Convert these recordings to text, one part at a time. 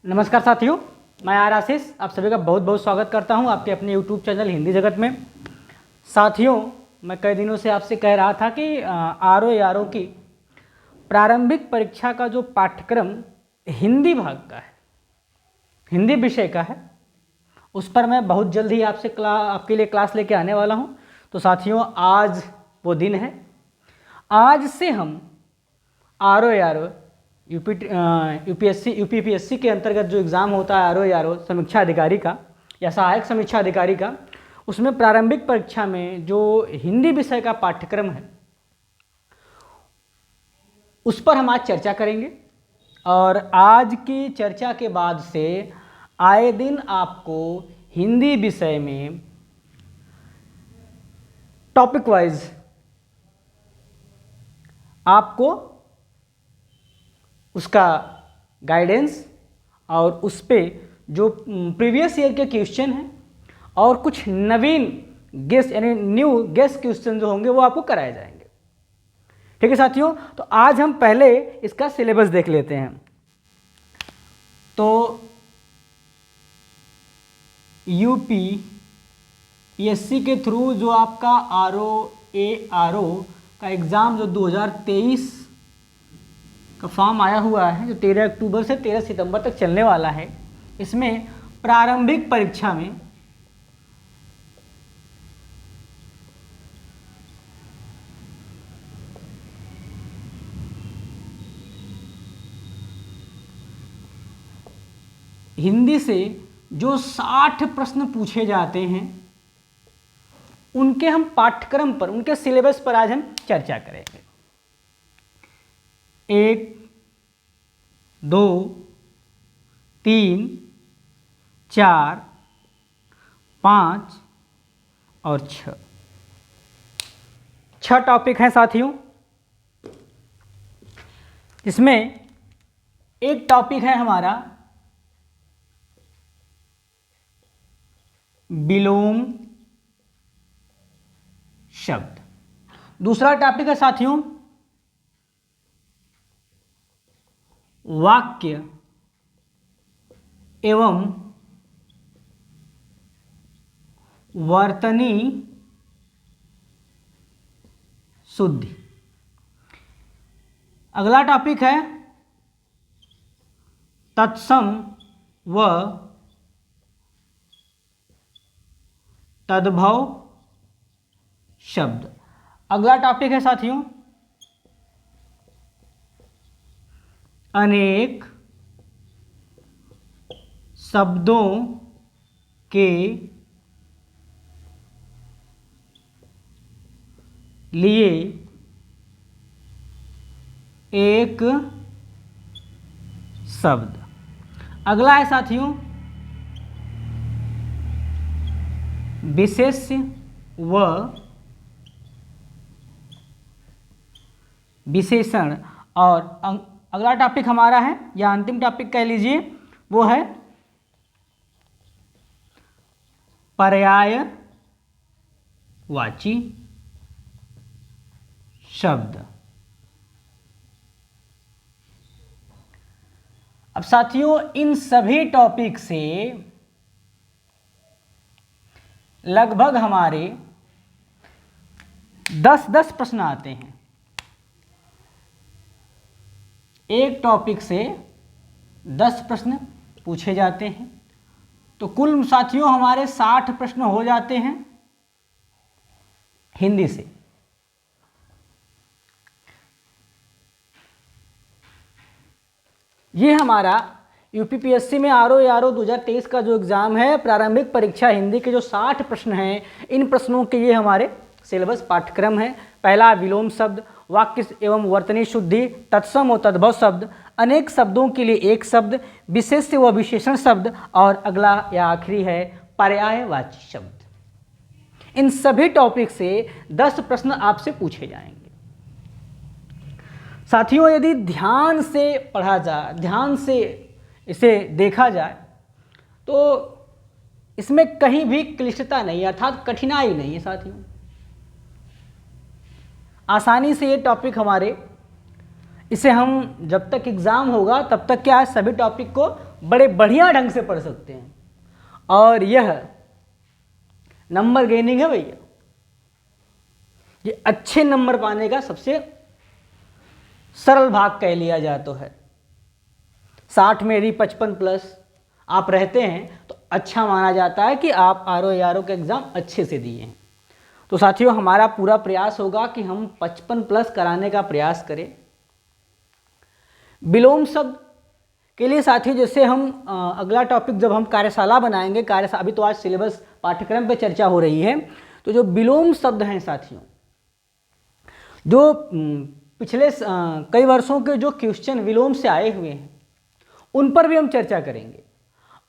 नमस्कार साथियों, मैं आर आशीष आप सभी का बहुत बहुत स्वागत करता हूं आपके अपने YouTube चैनल हिंदी जगत में। साथियों, मैं कई दिनों से आपसे कह रहा था कि आर ओ की प्रारंभिक परीक्षा का जो पाठ्यक्रम हिंदी भाग का है, हिंदी विषय का है, उस पर मैं बहुत जल्द ही आपके लिए क्लास लेके आने वाला हूं। तो साथियों, आज वो दिन है। आज से हम आर ओ यूपीपीएससी के अंतर्गत जो एग्ज़ाम होता है आर ओ समीक्षा अधिकारी का या सहायक समीक्षा अधिकारी का, उसमें प्रारंभिक परीक्षा में जो हिंदी विषय का पाठ्यक्रम है उस पर हम आज चर्चा करेंगे। और आज की चर्चा के बाद से आए दिन आपको हिंदी विषय में टॉपिक वाइज आपको उसका गाइडेंस और उस पे जो प्रीवियस ईयर के क्वेश्चन हैं और कुछ नवीन गेस यानी न्यू गेस क्वेश्चन जो होंगे वो आपको कराए जाएंगे। ठीक है साथियों, तो आज हम पहले इसका सिलेबस देख लेते हैं। तो यूपीपीएससी के थ्रू जो आपका आर ओ का एग्ज़ाम जो 2023 का फॉर्म आया हुआ है, जो 13 अक्टूबर से 13 सितंबर तक चलने वाला है, इसमें प्रारंभिक परीक्षा में हिंदी से जो 60 प्रश्न पूछे जाते हैं उनके हम पाठ्यक्रम पर, उनके सिलेबस पर आज हम चर्चा करेंगे। 1, 2, 3, 4, 5 और 6 टॉपिक हैं साथियों। इसमें एक टॉपिक है हमारा विलोम शब्द। दूसरा टॉपिक है साथियों वाक्य एवं वर्तनी शुद्धि। अगला टॉपिक है तत्सम व तद्भव शब्द। अगला टॉपिक है साथियों अनेक शब्दों के लिए एक शब्द। अगला है साथियों विशेष्य व विशेषण। और अगला टॉपिक हमारा है, या अंतिम टॉपिक कह लीजिए, वो है पर्यायवाची शब्द। अब साथियों, इन सभी टॉपिक से लगभग हमारे 10-10 प्रश्न आते हैं। एक टॉपिक से 10 प्रश्न पूछे जाते हैं, तो कुल साथियों हमारे 60 प्रश्न हो जाते हैं हिंदी से। ये हमारा यूपीपीएससी में आर ओ 2023 का जो एग्ज़ाम है, प्रारंभिक परीक्षा हिंदी के जो 60 प्रश्न हैं, इन प्रश्नों के ये हमारे सिलेबस पाठ्यक्रम है। पहला विलोम शब्द, वाक्य एवं वर्तनी शुद्धि, तत्सम और तद्भव शब्द, अनेक शब्दों के लिए एक शब्द, विशेष्य व विशेषण शब्द, और अगला या आखिरी है पर्यायवाची शब्द। इन सभी टॉपिक से 10 प्रश्न आपसे पूछे जाएंगे। साथियों, यदि ध्यान से पढ़ा जाए, ध्यान से इसे देखा जाए, तो इसमें कहीं भी क्लिष्टता नहीं है, अर्थात कठिनाई नहीं है साथियों। आसानी से ये टॉपिक हमारे, इसे हम जब तक एग्ज़ाम होगा तब तक क्या है, सभी टॉपिक को बड़े बढ़िया ढंग से पढ़ सकते हैं। और यह नंबर गेनिंग है भैया, ये अच्छे नंबर पाने का सबसे सरल भाग कह लिया जाए तो है। 60 में यदि 55 प्लस आप रहते हैं तो अच्छा माना जाता है कि आप RO के एग्ज़ाम अच्छे से दिए हैं। तो साथियों, हमारा पूरा प्रयास होगा कि हम 55 प्लस कराने का प्रयास करें। विलोम शब्द के लिए साथियों, जैसे हम अगला टॉपिक जब हम कार्यशाला बनाएंगे, कार्यशाला अभी तो आज सिलेबस पाठ्यक्रम पे चर्चा हो रही है, तो जो विलोम शब्द हैं साथियों, जो पिछले कई वर्षों के जो क्वेश्चन विलोम से आए हुए हैं उन पर भी हम चर्चा करेंगे।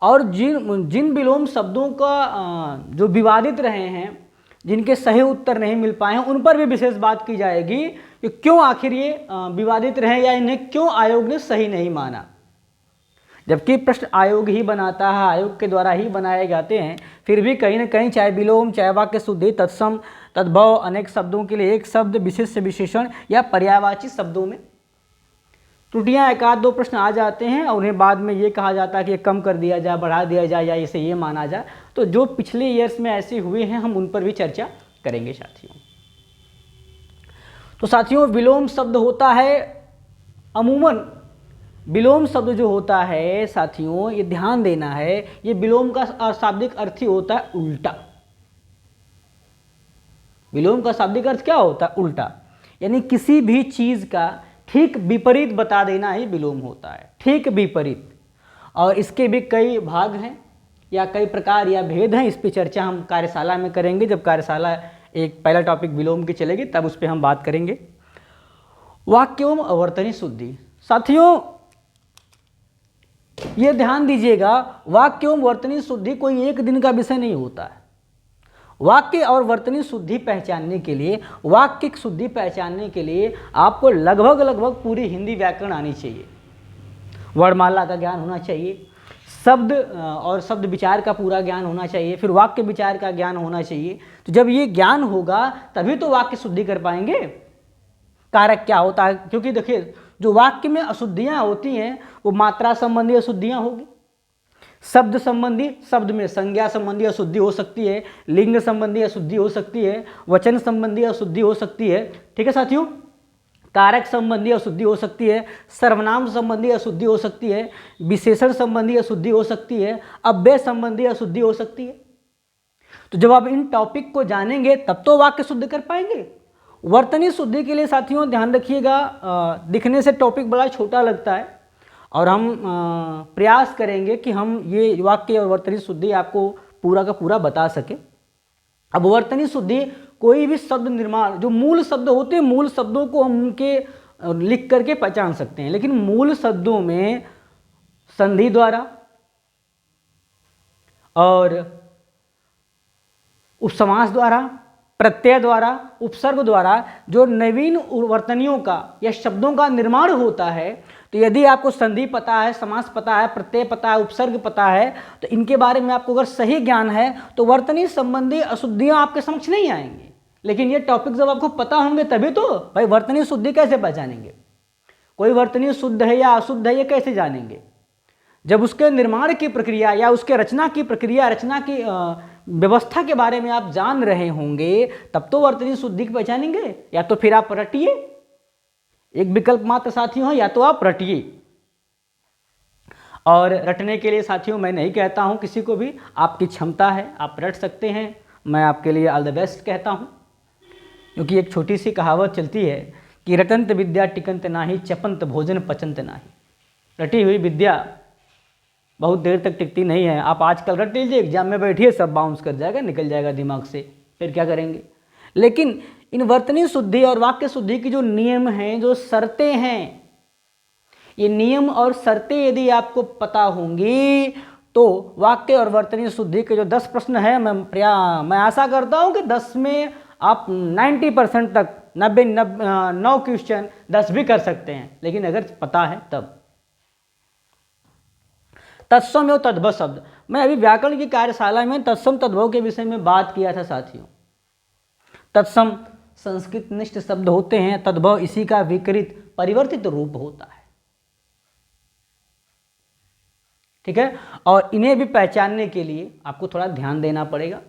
और जिन विलोम शब्दों का जो विवादित रहे हैं, जिनके सही उत्तर नहीं मिल पाए हैं, उन पर भी विशेष बात की जाएगी कि क्यों आखिर ये विवादित रहे या इन्हें क्यों आयोग ने सही नहीं माना। जबकि प्रश्न आयोग ही बनाता है, आयोग के द्वारा ही बनाए जाते हैं, फिर भी कहीं ना कहीं चाहे विलोम, चाहे वाक्य शुद्धि, तत्सम, तद्भव, अनेक शब्दों के लिए एक शब्द, विशेष विशेषण या पर्यायवाची शब्दों में त्रुटियां, एक आध दो प्रश्न आ जाते हैं और उन्हें बाद में ये कहा जाता है कि ये कम कर दिया जाए, बढ़ा दिया जाए या इसे ये माना जाए। तो जो पिछले ईयर्स में ऐसे हुए हैं हम उन पर भी चर्चा करेंगे साथियों। तो साथियों, विलोम शब्द होता है, अमूमन विलोम शब्द जो होता है साथियों, ये ध्यान देना है, ये विलोम का शाब्दिक अर्थ ही होता है उल्टा। विलोम का शाब्दिक अर्थ क्या होता है? उल्टा। यानी किसी भी चीज का ठीक विपरीत बता देना ही विलोम होता है, ठीक विपरीत। और इसके भी कई भाग हैं या कई प्रकार या भेद हैं, इस पर चर्चा हम कार्यशाला में करेंगे। जब कार्यशाला एक पहला टॉपिक विलोम की चलेगी तब उस पर हम बात करेंगे। वाक्य एवं अवर्तनी शुद्धि, साथियों ये ध्यान दीजिएगा, वाक्य एवं वर्तनी शुद्धि कोई एक दिन का विषय नहीं होता है। वाक्य और वर्तनी शुद्धि पहचानने के लिए, वाक्य की शुद्धि पहचानने के लिए आपको लगभग पूरी हिंदी व्याकरण आनी चाहिए, वर्णमाला का ज्ञान होना चाहिए, शब्द और शब्द विचार का पूरा ज्ञान होना चाहिए, फिर वाक्य विचार का ज्ञान होना चाहिए। तो जब ये ज्ञान होगा तभी तो वाक्य शुद्धि कर पाएंगे। कारक क्या होता है? क्योंकि देखिए, जो वाक्य में अशुद्धियां होती हैं वो मात्रा संबंधी अशुद्धियां होगी, शब्द संबंधी, शब्द में संज्ञा संबंधी अशुद्धि हो सकती है, लिंग संबंधी अशुद्धि हो सकती है, वचन संबंधी अशुद्धि हो सकती है, ठीक है साथियों, कारक संबंधी अशुद्धि हो सकती है, सर्वनाम संबंधी अशुद्धि हो सकती है, विशेषण संबंधी अशुद्धि हो सकती है, अव्यय संबंधी अशुद्धि हो सकती है। तो जब आप इन टॉपिक को जानेंगे तब तो वाक्य शुद्ध कर पाएंगे। वर्तनी शुद्धि के लिए साथियों ध्यान रखिएगा, दिखने से टॉपिक बड़ा छोटा लगता है और हम प्रयास करेंगे कि हम ये वाक्य और वर्तनी शुद्धि आपको पूरा का पूरा बता सके। अब वर्तनी शुद्धि कोई भी शब्द निर्माण, जो मूल शब्द होते हैं, मूल शब्दों को हम उनके लिख करके पहचान सकते हैं, लेकिन मूल शब्दों में संधि द्वारा और उपसमास द्वारा, प्रत्यय द्वारा, उपसर्ग द्वारा जो नवीन वर्तनियों का या शब्दों का निर्माण होता है, तो यदि आपको संधि पता है, समास पता है, प्रत्यय पता है, उपसर्ग पता है, तो इनके बारे में आपको अगर सही ज्ञान है तो वर्तनी संबंधी अशुद्धियां आपके समक्ष नहीं आएंगी। लेकिन ये टॉपिक जब आपको पता होंगे तभी तो भाई वर्तनी शुद्धि कैसे पहचानेंगे, कोई वर्तनी शुद्ध है या अशुद्ध है ये कैसे जानेंगे? जब उसके निर्माण की प्रक्रिया या उसके रचना की प्रक्रिया, रचना की व्यवस्था के बारे में आप जान रहे होंगे तब तो वर्तनी शुद्धि की पहचानेंगे। या तो फिर आप रटिए, एक विकल्प मात्र साथियों है, या तो आप रटिए। और रटने के लिए साथियों मैं नहीं कहता हूं किसी को भी, आपकी क्षमता है, आप रट सकते हैं, मैं आपके लिए ऑल द बेस्ट कहता हूं। क्योंकि एक छोटी सी कहावत चलती है कि रटंत विद्या टिकंत नाही, चपंत भोजन पचंत नाही। रटी हुई विद्या बहुत देर तक टिकती नहीं है। आप आजकल रट लीजिए, एग्जाम में बैठिए, सब बाउंस कर जाएगा, निकल जाएगा दिमाग से, फिर क्या करेंगे? लेकिन इन वर्तनी शुद्धि और वाक्य शुद्धि की जो नियम हैं, जो शर्तें हैं, ये नियम और शर्तें यदि आपको पता होंगी तो वाक्य और वर्तनी शुद्धि के जो 10 प्रश्न हैं, मैं आशा करता हूं कि 10 में आप 90% तक 9 क्वेश्चन 10 भी कर सकते हैं, लेकिन अगर पता है तब। तत्सम एवं तद्भव शब्द, मैं अभी व्याकरण की कार्यशाला में तत्सम तद्भव के विषय में बात किया था साथियों। तत्सम संस्कृत निष्ठ शब्द होते हैं, तद्भव इसी का विकृत परिवर्तित रूप होता है। ठीक है। और इन्हें भी पहचानने के लिए आपको थोड़ा ध्यान देना पड़ेगा।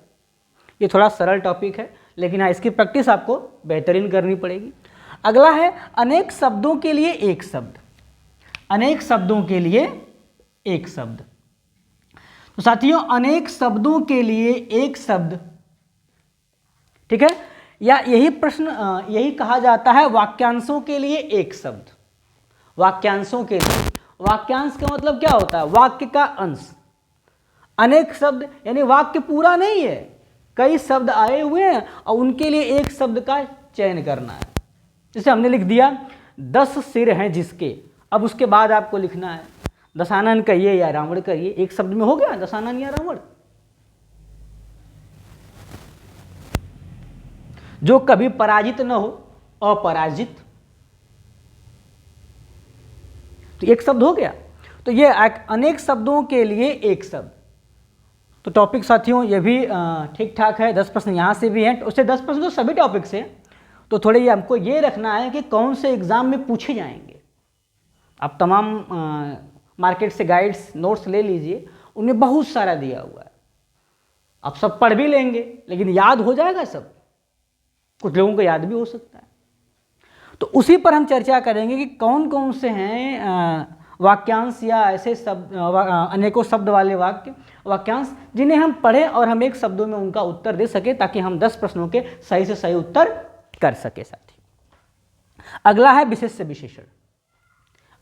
ये थोड़ा सरल टॉपिक है, लेकिन हाँ, इसकी प्रैक्टिस आपको बेहतरीन करनी पड़ेगी। अगला है अनेक शब्दों के लिए एक शब्द। अनेक शब्दों के लिए एक शब्द। तो साथियों, अनेक शब्दों के लिए एक शब्द, ठीक है, या यही प्रश्न यही कहा जाता है वाक्यांशों के लिए एक शब्द। वाक्यांशों के लिए, वाक्यांश का मतलब क्या होता है? वाक्य का अंश। अनेक शब्द यानी वाक्य पूरा नहीं है, कई शब्द आए हुए हैं और उनके लिए एक शब्द का चयन करना है। जैसे हमने लिख दिया 10 सिर हैं जिसके, अब उसके बाद आपको लिखना है दशानन कहिए या रावण कहिए। एक शब्द में हो गया दशानन या रावण। जो कभी पराजित न हो, अपराजित, तो एक शब्द हो गया। तो ये अनेक शब्दों के लिए एक शब्द। तो टॉपिक साथियों ये भी ठीक ठाक है। 10 प्रश्न यहाँ से भी हैं, उससे 10 प्रश्न तो सभी टॉपिक से। तो थोड़े ये हमको ये रखना है कि कौन से एग्जाम में पूछे जाएंगे। आप तमाम मार्केट से गाइड्स नोट्स ले लीजिए, उनमें बहुत सारा दिया हुआ है। आप सब पढ़ भी लेंगे, लेकिन याद हो जाएगा सब? कुछ लोगों को याद भी हो सकता है। तो उसी पर हम चर्चा करेंगे कि कौन कौन से हैं वाक्यांश या ऐसे शब्द, अनेकों शब्द वाले वाक्यांश जिन्हें हम पढ़ें और हम एक शब्दों में उनका उत्तर दे सके, ताकि हम 10 प्रश्नों के सही से सही उत्तर कर सके। साथी, अगला है विशेष से विशेषण।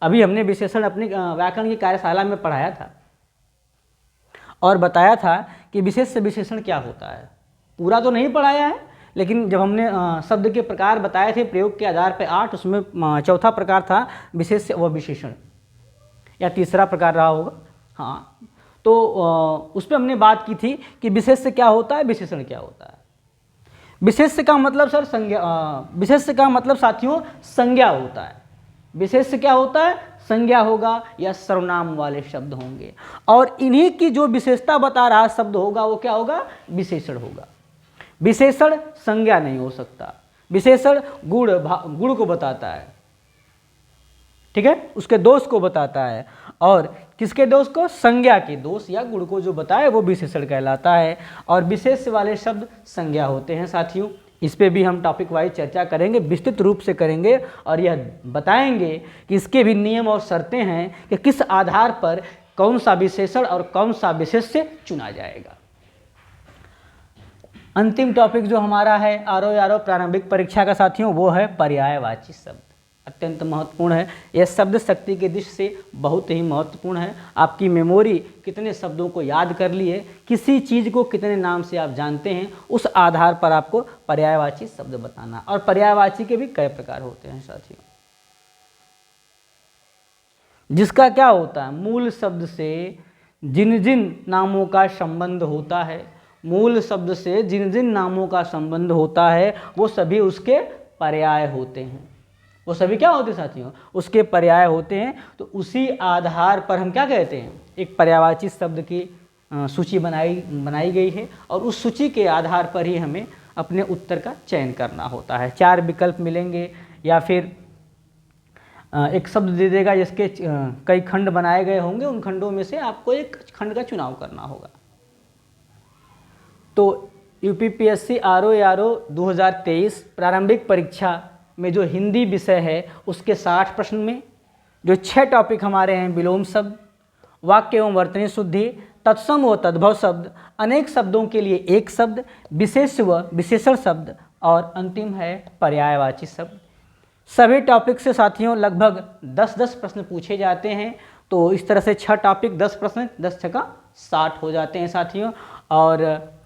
अभी हमने विशेषण अपनी व्याकरण की कार्यशाला में पढ़ाया था और बताया था कि विशेष से विशेषण क्या होता है। पूरा तो नहीं पढ़ाया है, लेकिन जब हमने शब्द के प्रकार बताए थे प्रयोग के आधार पर 8, उसमें चौथा प्रकार था विशेष व विशेषण, या तीसरा प्रकार रहा होगा। हाँ, तो उस पर हमने बात की थी कि विशेष से क्या होता है, विशेषण क्या होता है। विशेष का मतलब सर संज्ञा, विशेष का मतलब साथियों संज्ञा होता है। विशेष से क्या होता है? संज्ञा होगा या सर्वनाम वाले शब्द होंगे, और इन्हीं की जो विशेषता बता रहा शब्द होगा वो क्या होगा? विशेषण होगा। विशेषण संज्ञा नहीं हो सकता। विशेषण गुण को बताता है, ठीक है, उसके दोष को बताता है। और किसके दोष को? संज्ञा के दोष या गुण को जो बताए वो विशेषण कहलाता है। और विशेष वाले शब्द संज्ञा होते हैं। साथियों, इस पे भी हम टॉपिक वाइज चर्चा करेंगे, विस्तृत रूप से करेंगे, और यह बताएंगे कि इसके भी नियम और शर्तें हैं कि किस आधार पर कौन सा विशेषण और कौन सा विशेष्य चुना जाएगा। अंतिम टॉपिक जो हमारा है आरओ प्रारंभिक परीक्षा का साथियों, वो है पर्यायवाची शब्द। अत्यंत महत्वपूर्ण है। यह शब्द शक्ति की दृष्टि से बहुत ही महत्वपूर्ण है। आपकी मेमोरी कितने शब्दों को याद कर लिए, किसी चीज़ को कितने नाम से आप जानते हैं, उस आधार पर आपको पर्यायवाची शब्द बताना। और पर्यायवाची के भी कई प्रकार होते हैं साथियों, जिसका क्या होता है? मूल शब्द से जिन जिन नामों का संबंध होता है, मूल शब्द से जिन जिन नामों का संबंध होता है, वो सभी उसके पर्याय होते हैं। वो सभी क्या होते हैं साथियों? उसके पर्याय होते हैं। तो उसी आधार पर हम क्या कहते हैं? एक पर्यायवाची शब्द की सूची बनाई गई है, और उस सूची के आधार पर ही हमें अपने उत्तर का चयन करना होता है। 4 विकल्प मिलेंगे, या फिर एक शब्द दे देगा जिसके कई खंड बनाए गए होंगे, उन खंडों में से आपको एक खंड का चुनाव करना होगा। तो यूपीपीएससी आरओ 2023 प्रारंभिक परीक्षा में जो हिंदी विषय है उसके 60 प्रश्न में जो 6 टॉपिक हमारे हैं, विलोम शब्द, वाक्य एवं वर्तनी शुद्धि, तत्सम व तद्भव शब्द, अनेक शब्दों के लिए एक शब्द, विशेष व विशेषण शब्द, और अंतिम है पर्यायवाची शब्द। सभी टॉपिक से साथियों लगभग 10-10 प्रश्न पूछे जाते हैं। तो इस तरह से 6 टॉपिक 10 प्रश्न, 10 छक्का 60 हो जाते हैं साथियों। और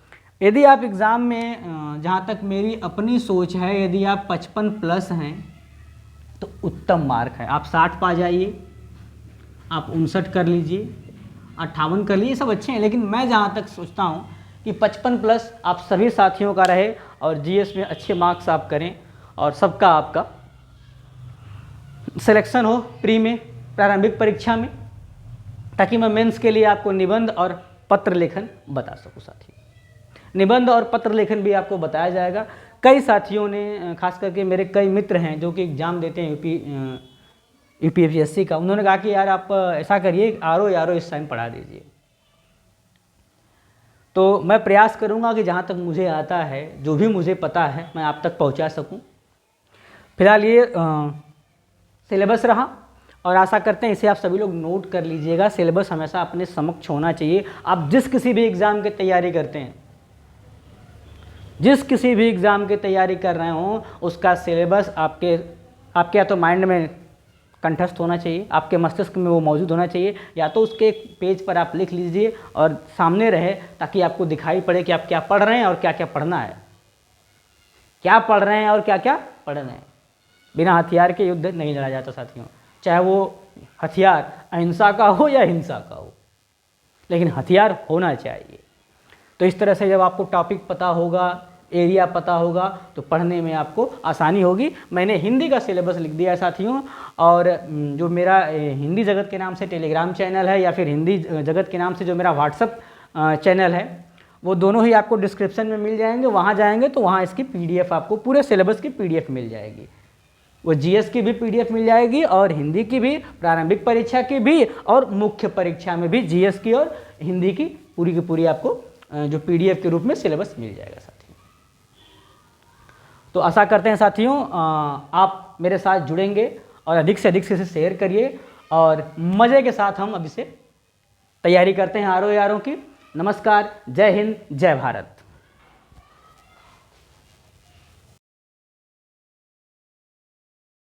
यदि आप एग्ज़ाम में, जहाँ तक मेरी अपनी सोच है, यदि आप 55 प्लस हैं तो उत्तम मार्क है। आप 60 पा जाइए, आप 59 कर लीजिए, 58 कर लीजिए, सब अच्छे हैं। लेकिन मैं जहाँ तक सोचता हूँ कि 55 प्लस आप सभी साथियों का रहे, और जीएस में अच्छे मार्क्स आप करें, और सबका आपका सिलेक्शन हो प्री में, प्रारंभिक परीक्षा में, ताकि मैं मेंस के लिए आपको निबंध और पत्र लेखन बता सकूँ साथियों। निबंध और पत्र लेखन भी आपको बताया जाएगा। कई साथियों ने, खास करके मेरे कई मित्र हैं जो कि एग्ज़ाम देते हैं यूपीएससी का। उन्होंने कहा कि यार आप ऐसा करिए, आर ओ इस टाइम पढ़ा दीजिए। तो मैं प्रयास करूंगा कि जहाँ तक मुझे आता है, जो भी मुझे पता है, मैं आप तक पहुँचा सकूँ। फिलहाल ये सिलेबस रहा और आशा करते हैं इसे आप सभी लोग नोट कर लीजिएगा। सिलेबस हमेशा अपने समक्ष होना चाहिए। आप जिस किसी भी एग्ज़ाम की तैयारी करते हैं, जिस किसी भी एग्ज़ाम की तैयारी कर रहे हों, उसका सिलेबस आपके या तो माइंड में कंठस्थ होना चाहिए, आपके मस्तिष्क में वो मौजूद होना चाहिए, या तो उसके एक पेज पर आप लिख लीजिए और सामने रहे, ताकि आपको दिखाई पड़े कि आप क्या पढ़ रहे हैं और क्या क्या पढ़ना है, क्या पढ़ रहे हैं और क्या क्या पढ़ रहे हैं। बिना हथियार के युद्ध नहीं लड़ा जाता साथियों, चाहे वो हथियार अहिंसा का हो या हिंसा का हो, लेकिन हथियार होना चाहिए। तो इस तरह से जब आपको टॉपिक पता होगा, एरिया पता होगा, तो पढ़ने में आपको आसानी होगी। मैंने हिंदी का सिलेबस लिख दिया है साथियों, और जो मेरा हिंदी जगत के नाम से टेलीग्राम चैनल है या फिर हिंदी जगत के नाम से जो मेरा व्हाट्सअप चैनल है, वो दोनों ही आपको डिस्क्रिप्शन में मिल जाएंगे। वहाँ जाएंगे तो वहाँ इसकी PDF आपको पूरे सिलेबस की PDF मिल जाएगी। वो GS की भी PDF मिल जाएगी और हिंदी की भी, प्रारंभिक परीक्षा की भी और मुख्य परीक्षा में भी GS की और हिंदी की पूरी आपको जो PDF के रूप में सिलेबस मिल जाएगा साथियों। तो आशा करते हैं साथियों आप मेरे साथ जुड़ेंगे और अधिक से अधिक से इसे शेयर करिए, और मज़े के साथ हम अब इसे तैयारी करते हैं RO की। नमस्कार, जय हिंद, जय भारत।